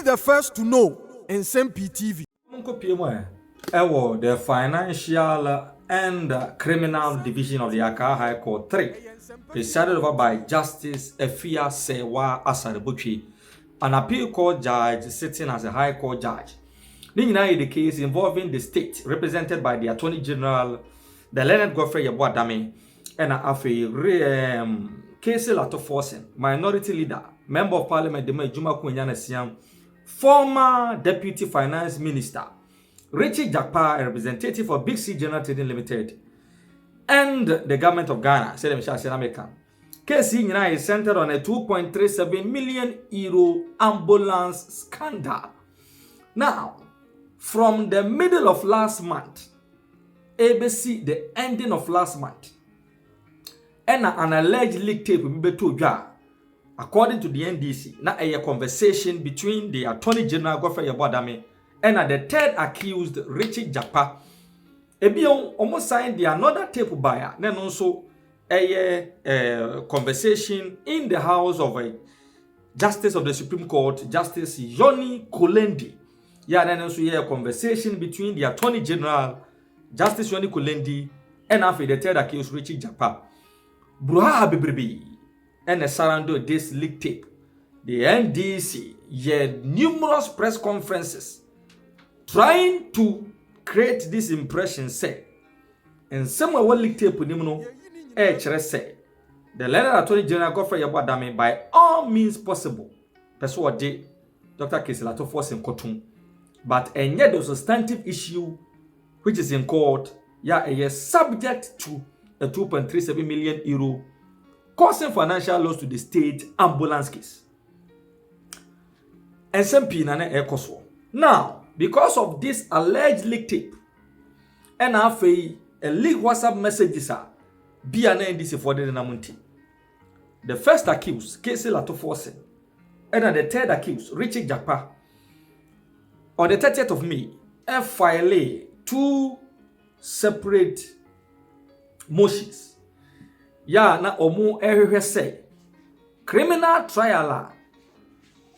the first to know Nsem-Pii TV. The Financial and Criminal Division of the Accra High Court 3, presided over by Justice Efia Sewa Asaribuchi, an appeal court judge sitting as a High Court judge. The case involving the state, represented by the Attorney General, the Leonard Godfrey Yeboadame, and Casey Latoforsen, Minority Leader, Member of Parliament Deme Juma Kunyanesiam, former Deputy Finance Minister, Richie Jakpa, a representative of Big C General Trading Limited, and the government of Ghana, said American. Case is centered on a 2.37 million euro ambulance scandal. Now, from the middle of last month, ABC, the ending of last month, and an alleged leak tape will be told, according to the NDC, now a conversation between the Attorney General Godfrey Yeboadame and the third accused, Richard Jakpa. Ebion almost signed the another tape buyer. Then also a conversation in the house of a Justice of the Supreme Court, Justice Yoni Kulendi. Yeah, then also a conversation between the Attorney General, Justice Yoni Kulendi, and after the third accused, Richard Jakpa. Bruha Bibribi and a surrounded this leak tape. The NDC had numerous press conferences trying to create this impression, say, and somewhere what leak tape say the Leonard Attorney General Godfrey Yeboadame by all means possible persuade Dr. Casey Latoforsen Kotum, but and yet there's a substantive issue which is in court, subject to a 2.37 million euro causing financial loss to the state ambulance case. Nsem-Pii nane ekoswo. Now, because of this alleged leak tape, and a leak WhatsApp messages are NDC for the namunti. The first accused, Casey Latoforsen, and the third accused, Richard Jakpa, on the 30th of May, filed two separate motions. Na omo say criminal trial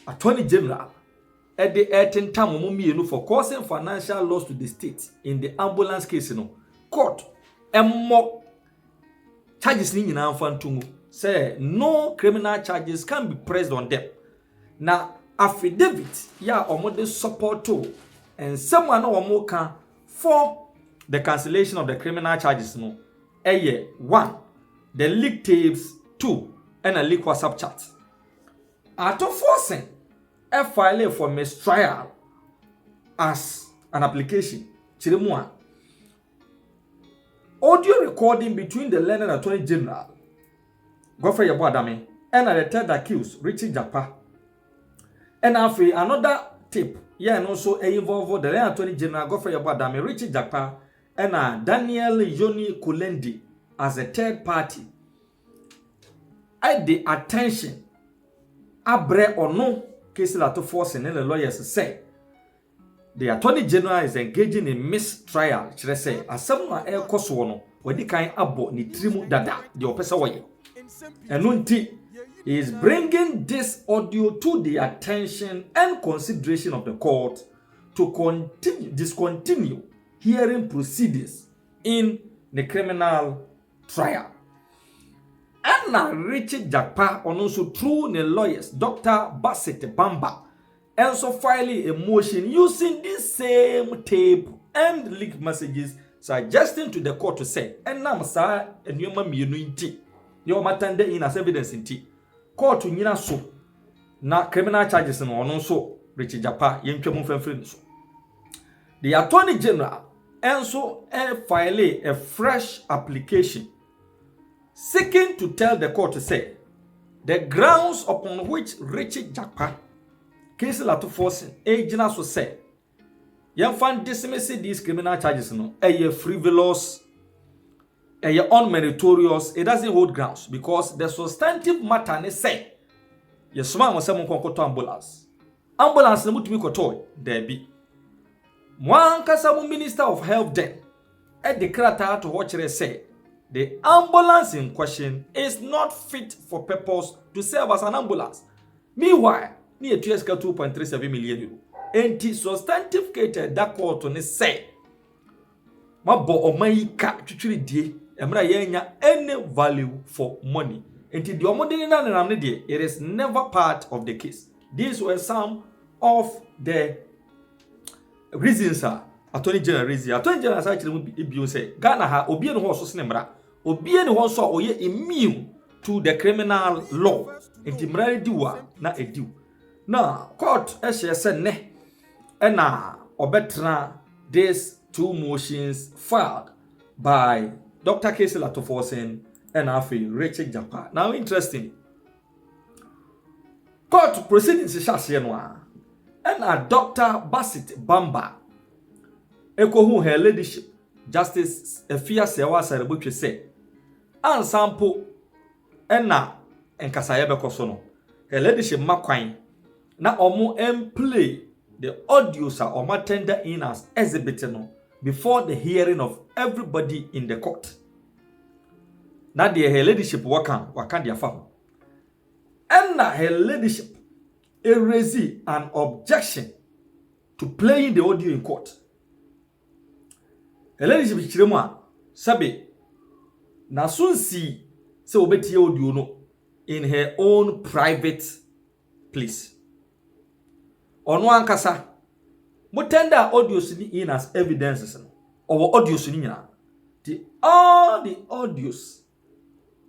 Attorney General at the 18th time for causing financial loss to the state in the ambulance case court more charges ni nyina fantumu say no criminal charges can be pressed on them. Now affidavit omo de support to and someone omo can for the cancellation of the criminal charges one, the leak tapes, 2, and a leak WhatsApp chat. Latoforsen filed for mistrial as an application. Chiremua. Audio recording between the Leonard Attorney General Godfrey Yeboadame and the third accused, Richard Jakpa. And after another tape, and also involved the Leonard Attorney General Godfrey Yeboadame, Richard Jakpa, and Daniel Yoni Kulendi as a third party. At the attention, abre or no, Casey Latoforsen and the lawyers say the Attorney General is engaging in mistrial. Should I say, as someone else koswono, when the kind abo ni trimu dada, the opesa waye. And nunti is bringing this audio to the attention and consideration of the court to discontinue hearing proceedings in the criminal trial. And now Richard Jakpa on also through the lawyers, Dr. Bassett Bamba, also filing a motion using this same tape and leaked messages, suggesting to the court to say, and now sir, and your mommy your matande in as evidence in tea. Court to Nina so na criminal charges and on also Richard Jakpa yen. The Attorney General also filed a fresh application seeking to tell the court to say the grounds upon which Richard Jakpa, Casey Latoforsen, agent so say, find dismissing these criminal charges frivolous, unmeritorious. It doesn't hold grounds because the substantive matter ne say yesoma mo se mo konkoto ambulance ne mutumi koto there be one kasa Minister of Health then at the crata to watch say the ambulance in question is not fit for purpose to serve as an ambulance. Meanwhile, ni etua sika 2.37 million euro. Enti substantive case that court ne say mabo oman ka twitwiri die emra yenya any value for money. Enti the omodeni na nam ne die, it is never part of the case. These were some of the reasons Attorney General reason. Attorney General say chire mu bio say Ghana ha obi ne ho so se ne mra. Obi ne ho so oye immune to the criminal law. Enti mra di wa na ediw. Now court say ne na obetra these two motions filed by Dr. Casey Latofosen and Afi Richard Japa. Now interesting. Court proceedings is and Dr. Basit Bamba Ekohu her ladyship Justice Efia Sewa Sarebuche say and sample na enkasaya bekoso her ladyship makwan na omo play the audios are omo tender in as exhibit before the hearing of everybody in the court. Na her ladyship wakan dia fa. And her ladyship raised an objection to playing the audio in court. Her ladyship chirema sabe na sunsi se obeti audio no in her own private place. Ono ankasa mo tender audios ni in as evidences or audios ni nyina. All the audios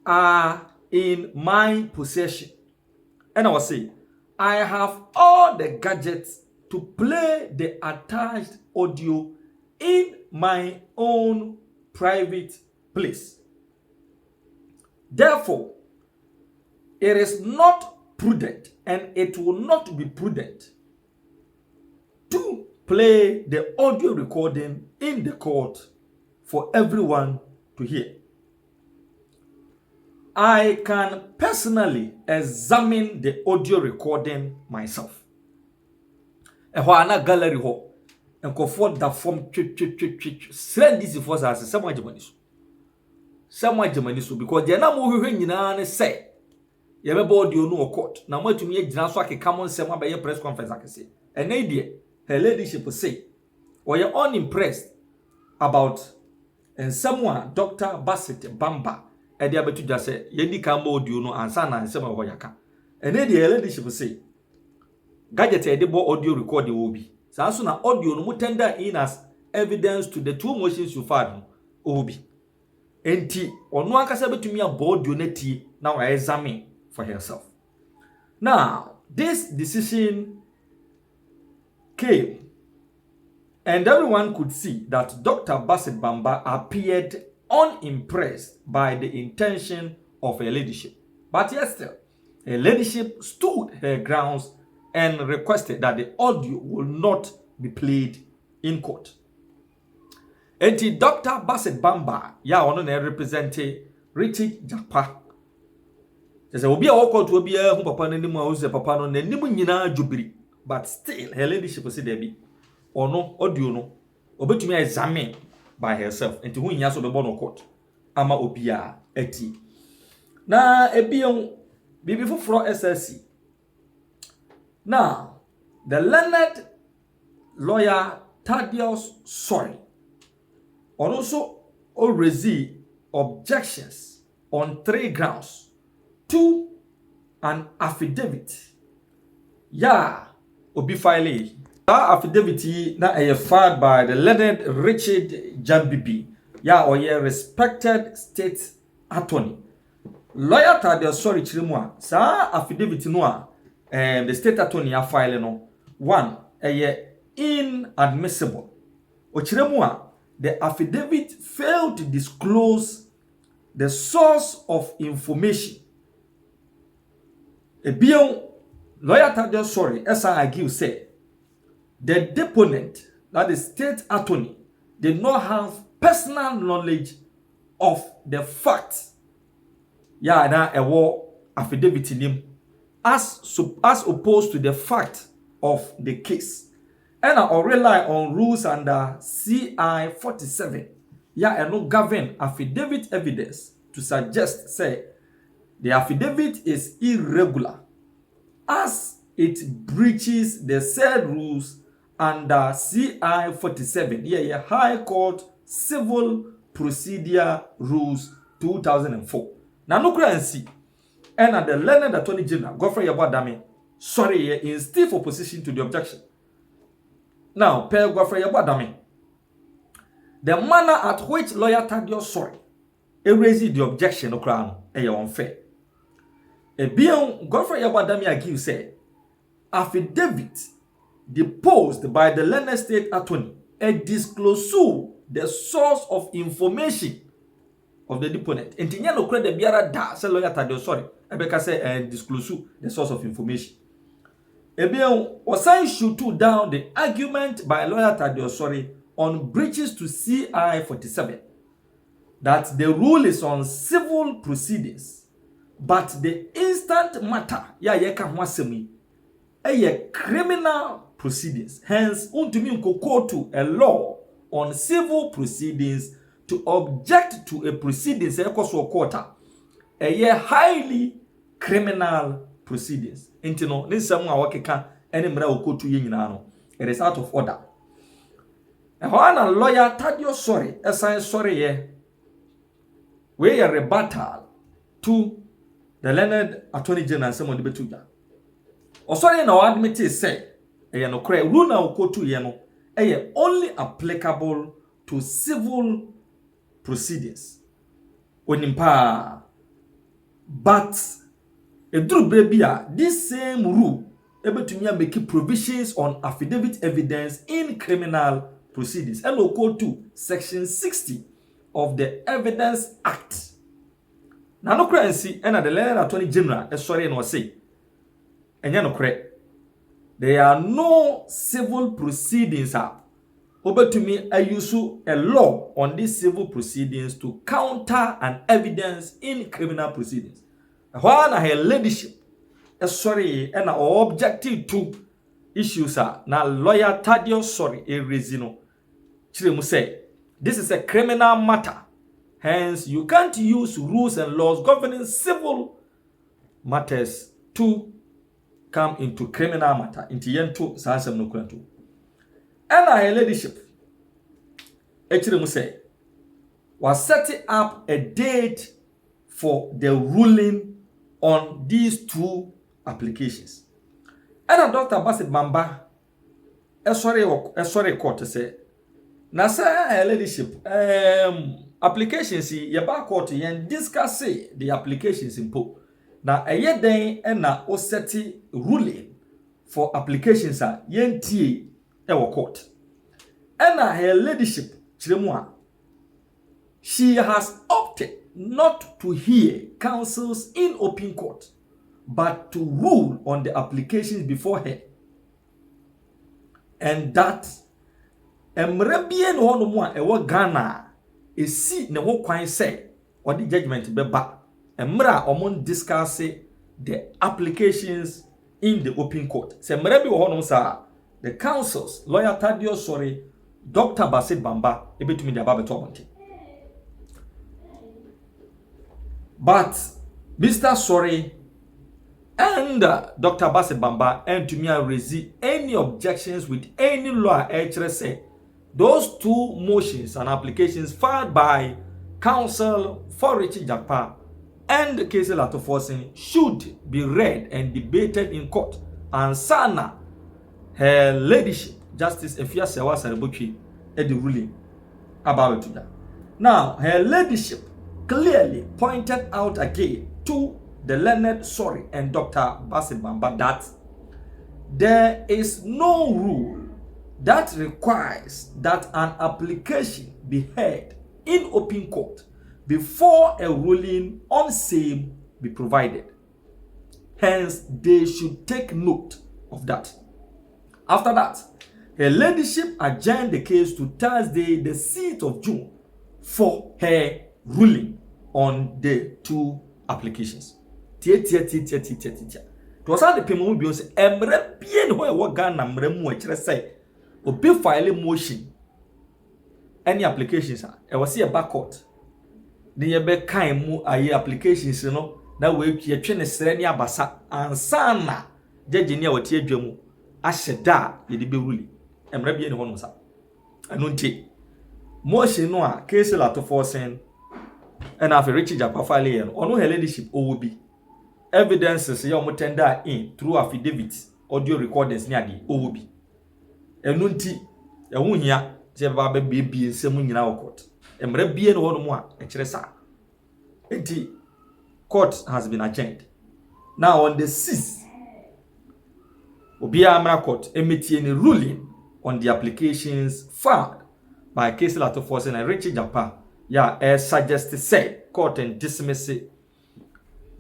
are in my possession. And I was saying, I have all the gadgets to play the attached audio in my own private place. Therefore, it is not prudent and it will not be prudent to play the audio recording in the court for everyone to hear. I can personally examine the audio recording myself. Ehwana gallery ho enkofo da form send this for us someone Germany so because they na mo hwehwe nyina ne say ye be audio no court na mo atumi agina so akeka mo nsem abaye press conference akese ene die her ladyship say we are unimpressed about someone Dr. Basit Bamba edi abetu dwa say yedi kan mo audio no ansa na nsem ho yaka ene die her ladyship say gadget edi bo audio recording will be so na audio no mutenda in as evidence to the two motions you filed obi enti onu ankasa betumi abo audio neti na wa examine for herself. Now this decision came and everyone could see that Dr. Basit Bamba appeared unimpressed by the intention of her ladyship, but yet still her ladyship stood her grounds and requested that the audio will not be played in court. And Dr. Basit Bamba, ya ono na represente Richard Japa. Say obi a woko to obi a hu papa no nim a wo se papa no na nim nyina jubiri, but still her ladyship say there be ono audio no obetumi examine by herself and to hu nya so be no court ama obi a ati. Na ebion bibi foforo SSC. Now, the learned lawyer Thaddeus Sorry also raised objections on 3 grounds to an affidavit. Yeah, obi file. That affidavit na filed by the learned Richard Jambibi. Yeah, or a respected state attorney. Lawyer Thaddeus Sorry chirimwa. Sa affidavit no the state attorney a file no one inadmissible. Ochiremua, the affidavit failed to disclose the source of information. Ebion lawyer Thaddeus Sorry SIG said the deponent, that is state attorney, did not have personal knowledge of the facts. Yeah, na ewo affidavit nim as opposed to the fact of the case. And I rely on rules under CI 47. Yeah, and no govern affidavit evidence to suggest say the affidavit is irregular as it breaches the said rules under CI 47, yeah, High Court Civil Procedure Rules 2004. Now, no currency. And at the learned Attorney General, Godfrey Yabadame, sorry, in stiff opposition to the objection. Now, Per Godfrey Yabadame, the manner at which lawyer Thaddeus Sorry raised the objection of crown is unfair. Beyond Godfrey Yabadame Agiu said, affidavit deposed by the learned state attorney disclose the source of information of the deponent. And tinya no credit biara da say lawyer Thaddeus Sorry ebeka say disclose the source of information. Ebion Osan shoot down the argument by lawyer Thaddeus Sorry on breaches to CI 47 that the rule is on civil proceedings, but the instant matter yeka ho asemi criminal proceedings. Hence, untumi nkoko to a law on civil proceedings to object to a proceedings ekoso quarter highly criminal proceedings. Intino nsem a wakeka ene mra okotu ye nyina no, it is out of order. Ehwana lawyer Thaddeus Sorry assign sorry ye we a rebuttal to the learned Attorney General Nsem Betuja. Sorry na admit say no cry rule na okotu ye no only applicable to civil proceedings. Onimpa. But eduru bebia this same rule ebetumi make provisions on affidavit evidence in criminal proceedings. And go to section 60 of the Evidence Act. Na no currency and the learned Attorney General sorry no say enya no correct. There are no civil proceedings obetumi use a law on these civil proceedings to counter an evidence in criminal proceedings. When her leadership sorry and objective to issues na lawyer Thaddeus Sorry Rezino Chiremu say this is a criminal matter, hence you can't use rules and laws governing civil matters to come into criminal matter into yento sansem no kwanto. And her leadership Chiremu say was setting up a date for the ruling on these two applications. And Dr. Bassett Bamba sorry court say na say leadership applications ye ba court yen discuss the applications impo na den na o set ruling for applications yen tie court. And her leadership chiremu she has opted not to hear counsels in open court, but to rule on the applications before her. And that emrebie no hono mu a ewo Ghana esi ne ho kwan say or the judgment beba emra omon discuss the applications in the open court. Se emrebi wo hono sa the counsels lawyer Thaddeus Sorry, Dr. Bassett Bamba ebetumi dia ba beto obonte. But Mr. Sorry and Dr. Bassett Bamba and to me raise any objections with any law say those two motions and applications filed by counsel for Richie Jakpa and the case lato forcing should be read and debated in court. And Sana her ladyship Justice Efia Sewa Sarebotwi at the ruling about it. Now her ladyship clearly pointed out again to the learned Sorry and Dr. Bassett Bamba that there is no rule that requires that an application be heard in open court before a ruling on same be provided. Hence, they should take note of that. After that, her ladyship adjourned the case to Thursday, the 6th of June, for her ruling on the two applications. It was at the payment be say emre bien ho e wo Ghana mre mu a kire say obi file motion any applications e was here back court the ye be kan mu aye applications no na we twe ne sere ne abasa ansana judge ni a wote adwamu ahyeda ye de be rule emra bia ne ho no sa anu nti motion no a case la to forcing and after Richie Japa file no ono leadership owo bi evidences ye omo tender in through affidavits audio recordings ni ade owo bi enu nti ehu hia se ba ba bie nsem nyina wo court emra bie no hono mu a ekire sa enti court has been adjourned now on the 6th Obia Amra Court emetie any ruling on the applications filed by Case Lato Forcing and Richie Japa suggested say court and dismiss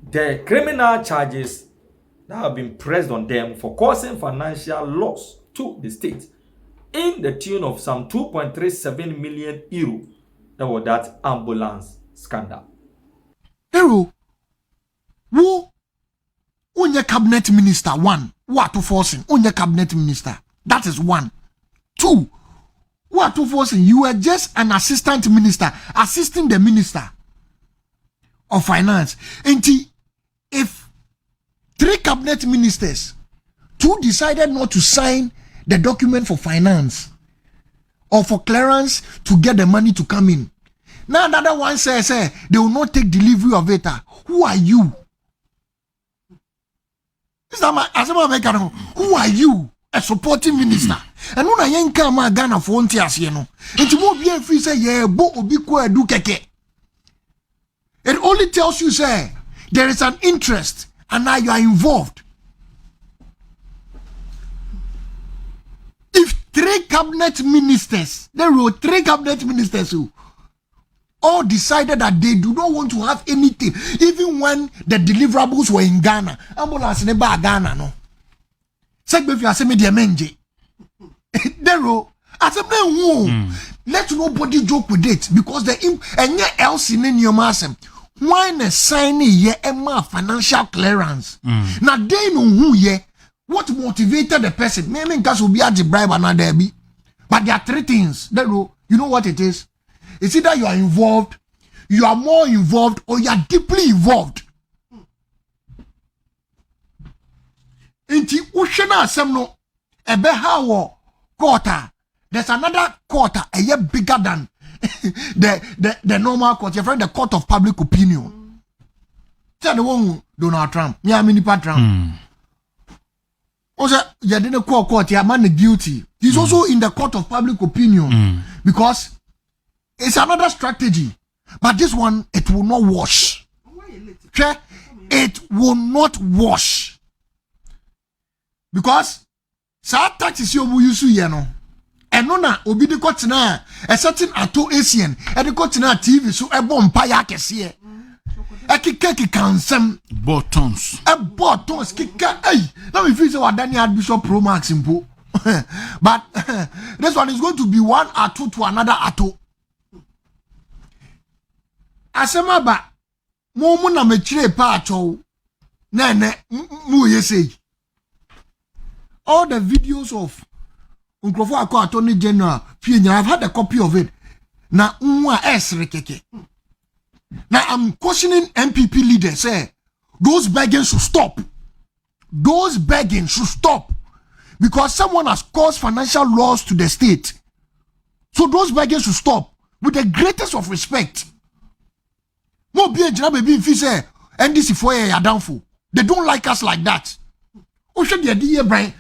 the criminal charges that have been pressed on them for causing financial loss to the state in the tune of some 2.37 million euro. That was that ambulance scandal. Hero, who Unye cabinet minister, one, what to forcing, Unye cabinet minister. That is one. Two, what to forcing, you were just an assistant minister, assisting the minister of finance. And if 3 cabinet ministers, 2 decided not to sign the document for finance or for clearance to get the money to come in. Now another one says they will not take delivery of it. Who are you? Who are you? A supporting minister. And when I ain't come a Ghana for 1 year, no. It won't be free say yeah, bo obi kwa do keke. It only tells you say there is an interest and now you are involved. If 3 cabinet ministers, there were 3 cabinet ministers who all decided that they do not want to have anything, even when the deliverables were in Ghana. Ambulance never Ghana, no. Segbe fi asemi de menje. Dero, asemi let nobody joke with it because the enye else in your asem. Why na sign ye ema financial clearance? Na they know who ye. What motivated the person? Maybe in case will be at the bribe and there be. But there are 3 things. Dero, you know what it is? It's either you are involved, you are more involved, or you are deeply involved. Inti ushena semno ebe hawo quarter. There's another quarter a year bigger than the normal court. You're the court of public opinion. Tell the one Donald Trump. Yeah, Minipa Trump. Also, you didn't call court. Yeah, man guilty. He's also in the court of public opinion because it's another strategy. But this one, it will not wash. It will not wash. Because sa taxes you use yeno. And no na obi de kotina a certain ato Asian e de kotina TV so e bom pa ya kese e keke kansem buttons kika now we feel say what Daniel Bishop Pro Max impo. But this one is going to be one ato to another ato. Asema ba mo na mechire pa ato na mu yesay all the videos of Unkrofo Akwa Attorney General I've had a copy of it. Now now I'm questioning MPP leaders say those begging should stop. Those begging should stop because someone has caused financial loss to the state. So those begging should stop with the greatest of respect. Mo be a baby if say NDC for ya downfall. They don't like us like that. O should the idea Brian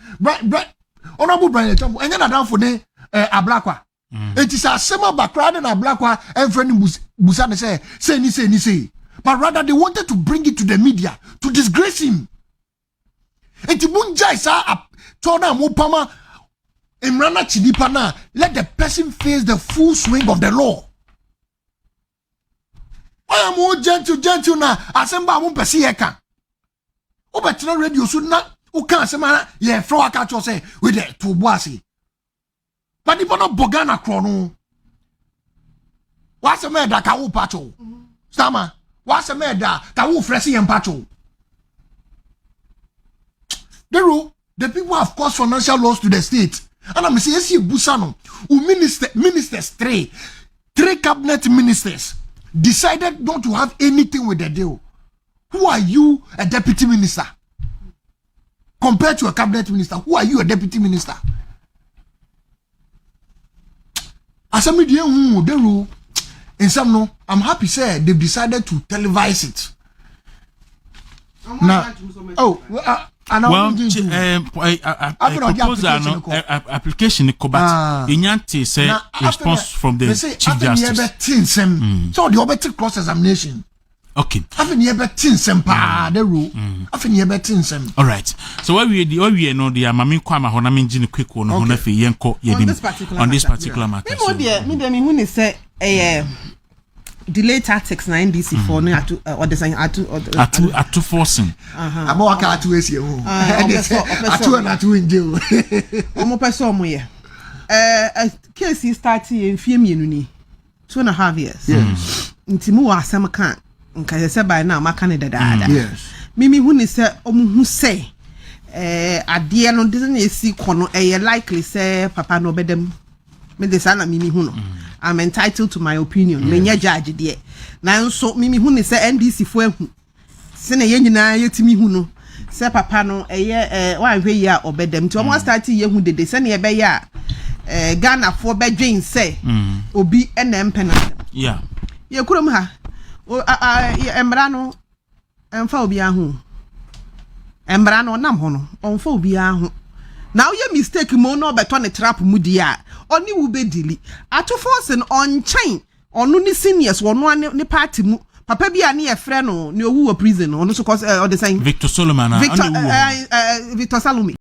Honorable Brian Chambo and then down for the Ablakwa. It is a similar background in Ablakwa and friend Busane say. But rather they wanted to bring it to the media to disgrace him. And Tibunja is a Tona Mopama Imrana Chidipana. Let the person face the full swing of the law. I am more gentle na Asemba won't perceive eka. Obetina radio should not. Who can't say, yeah, throw a catch or say, with it to Boissy. But if not Bogana Chrono, what's a matter, Kawu Pacho? Stama, what's a matter, Kawu Fresi and Pacho? The people have caused financial loss to the state. And I'm saying, see, Busano, who ministers 3 cabinet ministers decided not to have anything with the deal. Who are you, a deputy minister? compared to a cabinet minister. Who are you, a deputy minister? Assembly, the rule. In some no, I'm happy say they've decided to televise it. Now, and well, application but Inyante say response from the Chief Justice. So the objective cross examination. Okay. I've near Nsem-Pii the rule. I've near Nsem. All right. So what we know the Mami Kwama Honami Jin quick one on this particular matter. Me who is say delay tactics na NDC for no or the saying atu forcing. Amawaka atu esi ho. Atu in jail. Omo person omo ye. Case started in few mienu ni 2.5 years. Yes. Ntimu wa asem kan nka se by now maka ne dada. Yes. Mimi hu ni se omo hu say ade no de na esi kono likely say papa no bedem me de sana mimi hu no. I'm entitled to my opinion. Menya judge there. Na so mimi hu ni say NDC fo ehu. Se na ye nyina yetimi hu no. Se papa no wan hwe ya obedem. Ti omo start ye hu dede se na ye be ya Ghana for bedwin say obi NMP na. Yeah. Ye kurom ha. Embra no emfa obi ahu. Embra no nam ho no. Onfa obi ahu. Now your mistake mo no beto ne trap mu dia. Oni wo be dili. Ato force on chain. Onu ni seniors wono ne party mu. Papa bia ne ye frɛ no ne owu prison. Onu so cause the saying Victor Solomon Victor Salome.